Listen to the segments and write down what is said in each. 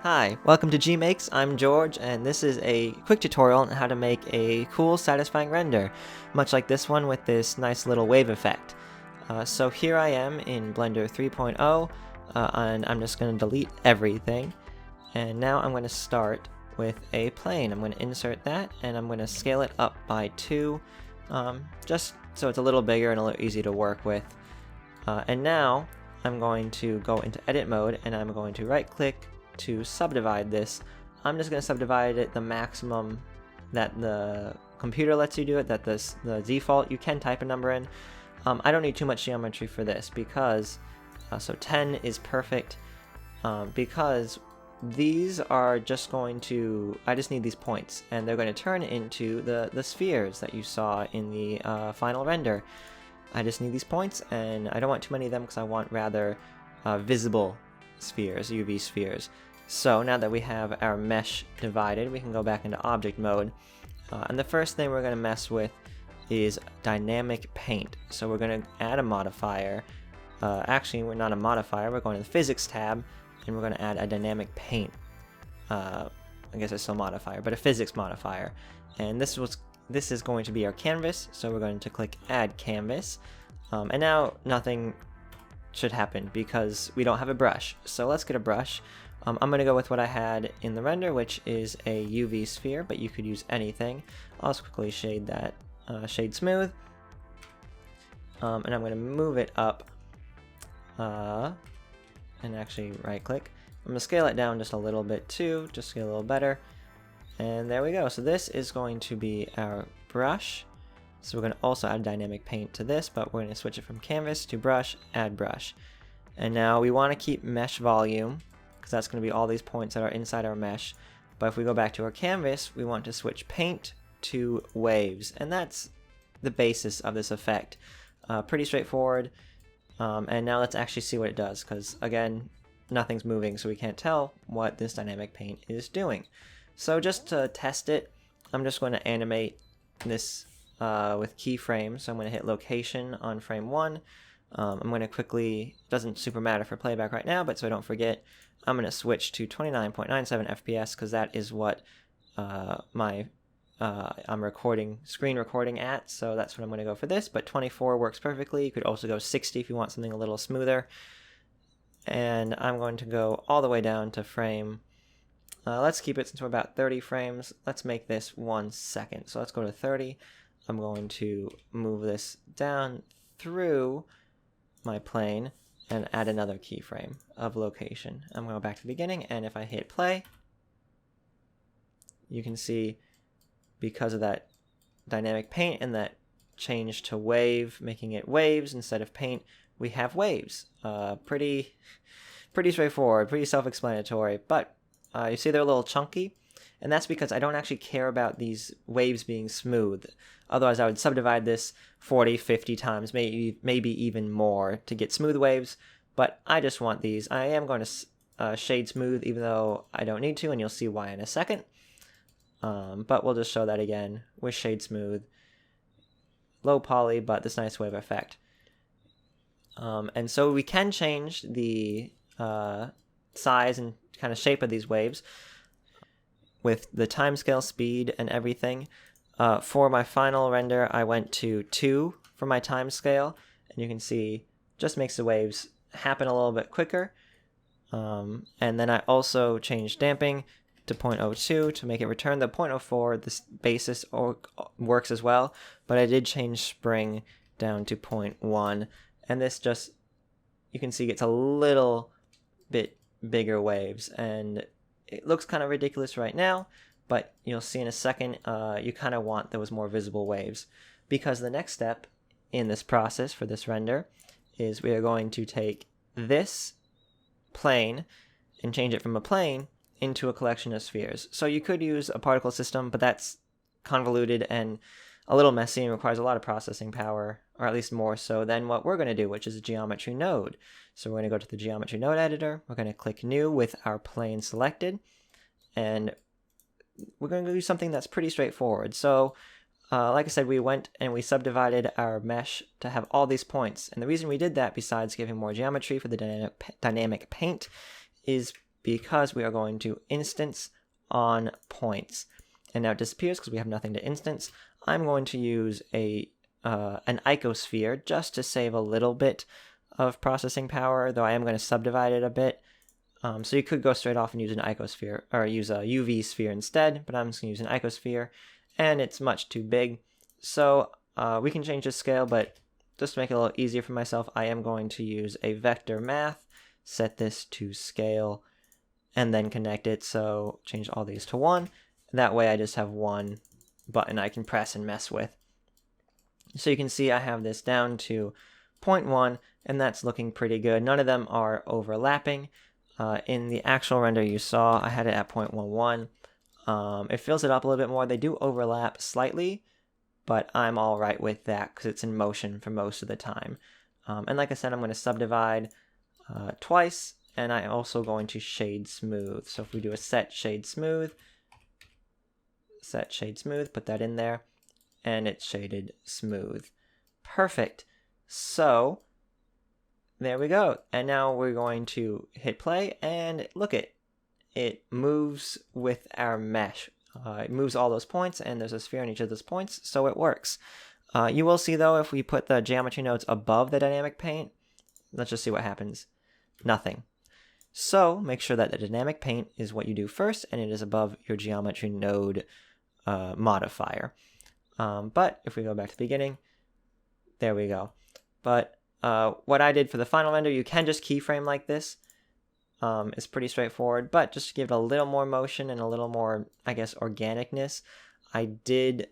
Hi, welcome to GMakes. I'm George, and this is a quick tutorial on how to make a cool, satisfying render, much like this one with this nice little wave effect. So here I am in Blender 3.0, and I'm just going to delete everything. And now I'm going to start with a plane. I'm going to insert that, and I'm going to scale it up by 2, just so it's a little bigger and a little easier to work with. And now I'm going to go into edit mode, and I'm going to right-click to subdivide this. I'm just going to subdivide it the maximum that the computer lets you do it, that the default. You can type a number in. I don't need too much geometry for this because, so 10 is perfect, because these are just going to, I just need these points, and they're going to turn into the spheres that you saw in the final render. I just need these points, and I don't want too many of them because I want rather visible spheres, UV spheres. So now that we have our mesh divided, we can go back into object mode. And the first thing we're going to mess with is dynamic paint. So we're going to add a modifier. Actually, we're not a modifier. We're going to the physics tab, and we're going to add a dynamic paint. I guess it's still a modifier, but a physics modifier. And this is going to be our canvas. So we're going to click add canvas. And now nothing should happen because we don't have a brush. So let's get a brush. I'm going to go with what I had in the render, which is a UV sphere, but you could use anything. I'll just quickly shade that, shade smooth. And I'm going to move it up, and actually right click. I'm going to scale it down just a little bit too, just to get a little better. And there we go. So this is going to be our brush. So we're going to also add dynamic paint to this, but we're going to switch it from canvas to brush, add brush. And now we want to keep mesh volume, because that's going to be all these points that are inside our mesh. But if we go back to our canvas, we want to switch paint to waves. And that's the basis of this effect. Pretty straightforward. And now let's actually see what it does, because again, nothing's moving, so we can't tell what this dynamic paint is doing. So just to test it, I'm just going to animate this with keyframes. So I'm going to hit location on frame 1. I'm going to quickly, doesn't super matter for playback right now, but so I don't forget, I'm going to switch to 29.97 FPS because that is what I'm screen recording at, so that's what I'm going to go for this, but 24 works perfectly. You could also go 60 if you want something a little smoother. And I'm going to go all the way down to frame, let's keep it since we're about 30 frames. Let's make this 1 second. So let's go to 30. I'm going to move this down through my plane and add another keyframe of location. I'm going to go back to the beginning, and if I hit play, you can see because of that dynamic paint and that change to wave, making it waves instead of paint, we have waves. Pretty straightforward, pretty self-explanatory, but you see they're a little chunky, and that's because I don't actually care about these waves being smooth. Otherwise, I would subdivide this 40, 50 times, maybe even more to get smooth waves, but I just want these. I am going to shade smooth, even though I don't need to, and you'll see why in a second. But we'll just show that again with shade smooth. Low poly, but this nice wave effect. And so we can change the size and kind of shape of these waves with the timescale, speed, and everything. For my final render, I went to 2 for my timescale, and you can see just makes the waves happen a little bit quicker. And then I also changed damping to 0.02 to make it return the 0.04. This basis works as well, but I did change spring down to 0.1, and this just, you can see, gets a little bit bigger waves, and it looks kind of ridiculous right now, but you'll see in a second, you kind of want those more visible waves, because the next step in this process for this render is we are going to take this plane and change it from a plane into a collection of spheres. So you could use a particle system, but that's convoluted and a little messy and requires a lot of processing power, or at least more so than what we're going to do, which is a geometry node. So we're going to go to the geometry node editor. We're going to click new with our plane selected, and we're going to do something that's pretty straightforward. So like I said, we went and we subdivided our mesh to have all these points. And the reason we did that, besides giving more geometry for the dynamic paint, is because we are going to instance on points. And now it disappears because we have nothing to instance. I'm going to use an icosphere just to save a little bit of processing power, though I am going to subdivide it a bit. So you could go straight off and use an icosphere, or use a UV sphere instead, but I'm just going to use an icosphere, and it's much too big. So we can change the scale, but just to make it a little easier for myself, I am going to use a vector math, set this to scale, and then connect it. So change all these to 1. That way I just have one button I can press and mess with. So you can see I have this down to 0.1, and that's looking pretty good. None of them are overlapping. In the actual render you saw, I had it at 0.11. It fills it up a little bit more. They do overlap slightly, but I'm all right with that because it's in motion for most of the time. And like I said, I'm going to subdivide twice, and I'm also going to shade smooth. So if we do a set shade smooth, put that in there, and it's shaded smooth. Perfect. So there we go. And now we're going to hit play, and look it moves with our mesh. It moves all those points, and there's a sphere on each of those points, so it works. You will see, though, if we put the geometry nodes above the dynamic paint, let's just see what happens. Nothing. So make sure that the dynamic paint is what you do first, and it is above your geometry node modifier. But if we go back to the beginning, there we go. But what I did for the final render, you can just keyframe like this. It's pretty straightforward, but just to give it a little more motion and a little more, I guess, organicness, I did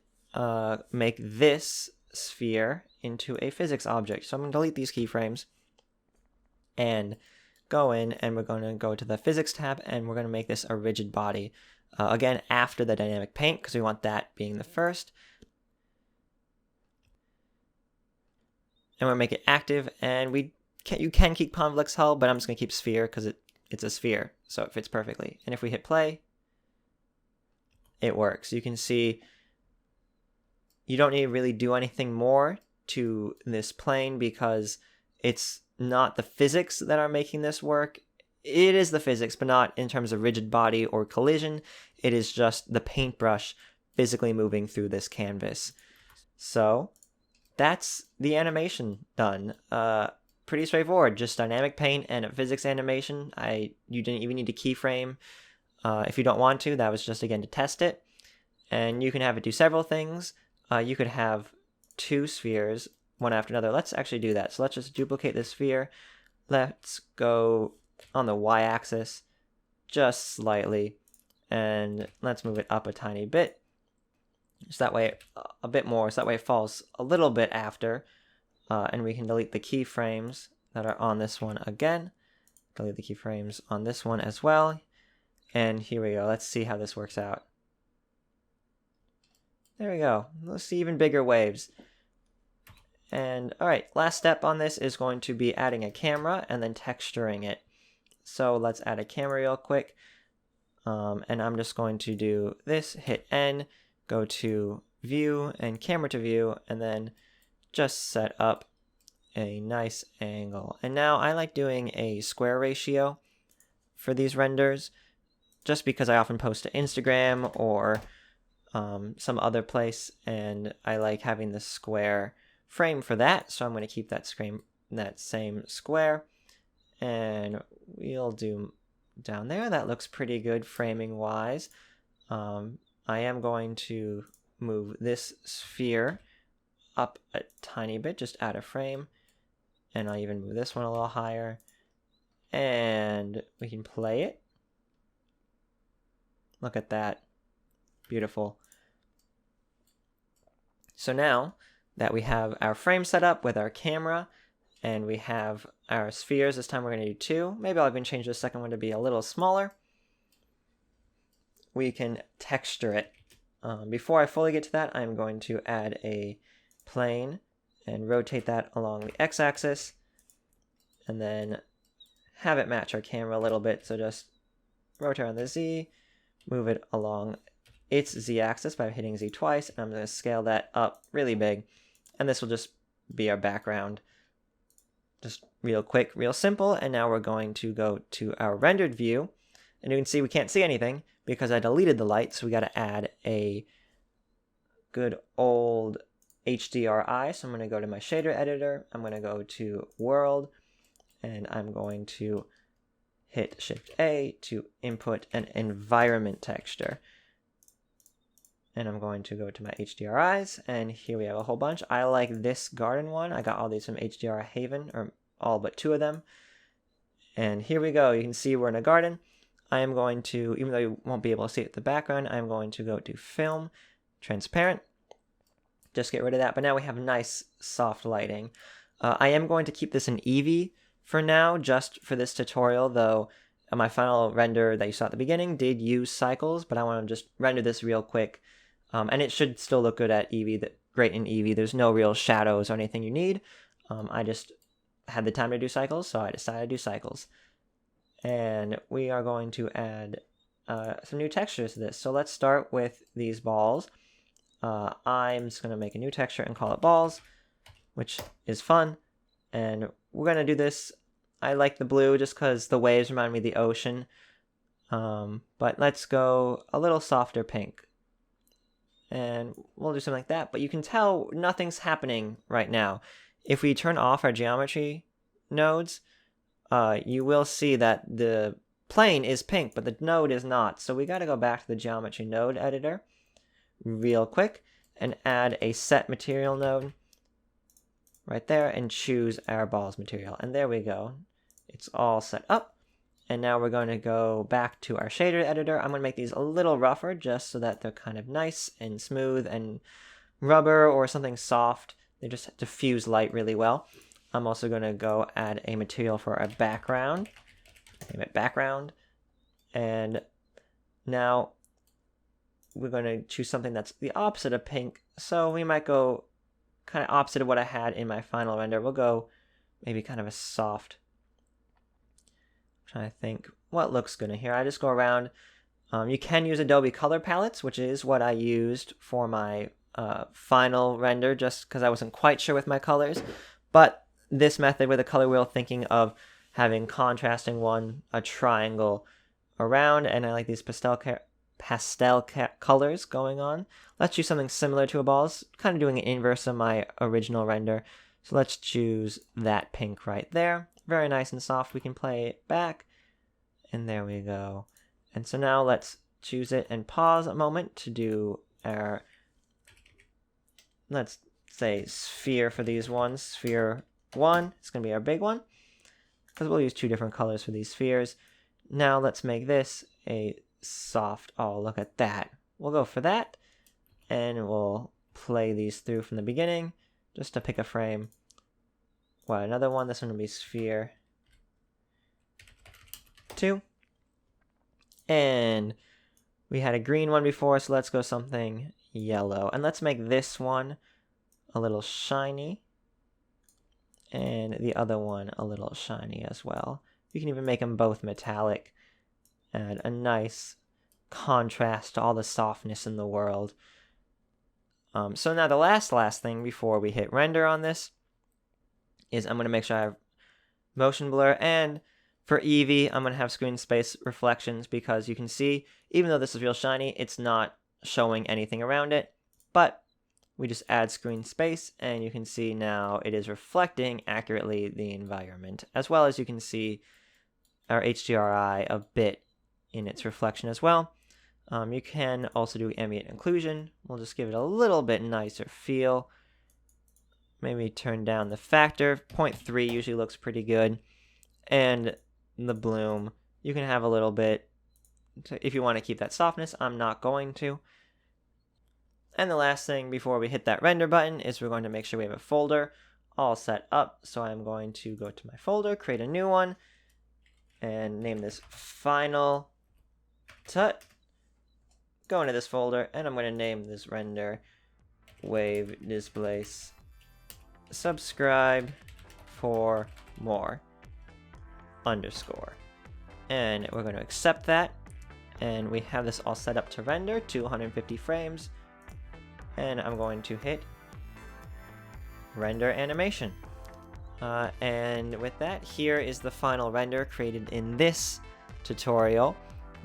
make this sphere into a physics object. So I'm going to delete these keyframes and go in, and we're going to go to the physics tab, and we're going to make this a rigid body. Again, after the dynamic paint, because we want that being the first. And we're going to make it active, and you can keep convex hull, but I'm just going to keep sphere because it's a sphere, so it fits perfectly. And if we hit play, it works. You can see you don't need to really do anything more to this plane because it's not the physics that are making this work. It is the physics, but not in terms of rigid body or collision. It is just the paintbrush physically moving through this canvas. So that's the animation done. Pretty straightforward, just dynamic paint and a physics animation. You didn't even need to keyframe if you don't want to. That was just, again, to test it. And you can have it do several things. You could have 2 spheres, one after another. Let's actually do that. So let's just duplicate this sphere. Let's go on the y-axis just slightly, and let's move it up a tiny bit. So that way, a bit more, so that way it falls a little bit after. And we can delete the keyframes that are on this one again. Delete the keyframes on this one as well. And here we go. Let's see how this works out. There we go. Let's see even bigger waves. And alright, last step on this is going to be adding a camera and then texturing it. So let's add a camera real quick. And I'm just going to do this, hit N, go to view and camera to view, and then just set up a nice angle. And now I like doing a square ratio for these renders just because I often post to Instagram or some other place, and I like having the square frame for that, so I'm going to keep that same square, and we'll do down there. That looks pretty good framing wise. I am going to move this sphere up a tiny bit, just add a frame, and I'll even move this one a little higher, and we can play it. Look at that. Beautiful. So now that we have our frame set up with our camera and we have our spheres, this time we're going to do 2. Maybe I'll even change the second one to be a little smaller. We can texture it. Before I fully get to that, I'm going to add a plane and rotate that along the x-axis and then have it match our camera a little bit. So just rotate on the z, move it along its z-axis by hitting z twice, and I'm going to scale that up really big, and this will just be our background. Just real quick, real simple. And now we're going to go to our rendered view, And you can see we can't see anything because I deleted the light, so we got to add a good old HDRI. So I'm going to go to my shader editor, I'm going to go to world, and I'm going to hit Shift A to input an environment texture. And I'm going to go to my HDRIs, and here we have a whole bunch. I like this garden one. I got all these from HDR Haven, or all but 2 of them. And here we go. You can see we're in a garden. I am going to, even though you won't be able to see it in the background, I'm going to go to Film, Transparent. Just get rid of that. But now we have nice soft lighting. I am going to keep this in Eevee for now, just for this tutorial, though my final render that you saw at the beginning did use cycles, but I want to just render this real quick. And it should still look good at Eevee, great in Eevee. There's no real shadows or anything you need. I just had the time to do cycles, so I decided to do cycles. And we are going to add some new textures to this. So let's start with these balls. I'm just going to make a new texture and call it balls, which is fun. And we're going to do this. I like the blue just because the waves remind me of the ocean. But let's go a little softer pink. And we'll do something like that. But you can tell nothing's happening right now. If we turn off our geometry nodes, you will see that the plane is pink, but the node is not. So we got to go back to the geometry node editor real quick and add a set material node right there and choose our balls material. And there we go. It's all set up. And now we're going to go back to our shader editor. I'm going to make these a little rougher just so that they're kind of nice and smooth and rubber or something soft. They just diffuse light really well. I'm also going to go add a material for our background. Name it background. And now we're going to choose something that's the opposite of pink. So we might go kind of opposite of what I had in my final render. We'll go maybe kind of a soft. Trying to think what looks good in here. I just go around. You can use Adobe Color Palettes, which is what I used for my final render, just because I wasn't quite sure with my colors. But this method with a color wheel, thinking of having contrasting one, a triangle around, and I like these pastel colors going on. Let's choose something similar to a balls, kind of doing an inverse of my original render. So let's choose that pink right there. Very nice and soft. We can play it back, and there we go. And so now let's choose it and pause a moment to do our, let's say, sphere for these ones. Sphere 1, it's going to be our big one, because we'll use 2 different colors for these spheres. Now let's make this a soft, oh, look at that. We'll go for that, and we'll play these through from the beginning, just to pick a frame. Well, another one, this one will be sphere 2. And we had a green one before, so let's go something yellow. And let's make this one a little shiny, and the other one a little shiny as well. You can even make them both metallic. Add a nice contrast to all the softness in the world. So now the last thing before we hit render on this is I'm going to make sure I have motion blur, and for Eevee I'm going to have screen space reflections, because you can see even though this is real shiny, it's not showing anything around it, but we just add screen space and you can see now it is reflecting accurately the environment, as well as you can see our HDRI a bit in its reflection as well. You can also do ambient occlusion. We'll just give it a little bit nicer feel. Maybe turn down the factor. 0.3 usually looks pretty good. And the bloom, you can have a little bit if you want to keep that softness. I'm not going to. And the last thing before we hit that render button is we're going to make sure we have a folder all set up. So I'm going to go to my folder, create a new one, and name this Final Tut. Go into this folder, and I'm going to name this render Wave Displace. Subscribe for more _ and we're going to accept that, and we have this all set up to render 250 frames, and I'm going to hit render animation, and with that, here is the final render created in this tutorial.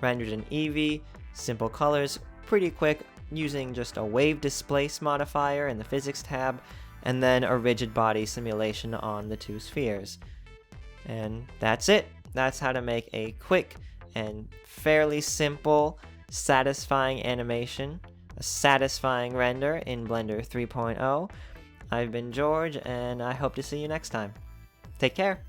rendered in Eevee, simple colors, pretty quick, using just a wave displace modifier in the physics tab, and then a rigid body simulation on the two spheres. And that's it. That's how to make a quick and fairly simple, satisfying animation, a satisfying render in Blender 3.0. I've been George, and I hope to see you next time. Take care!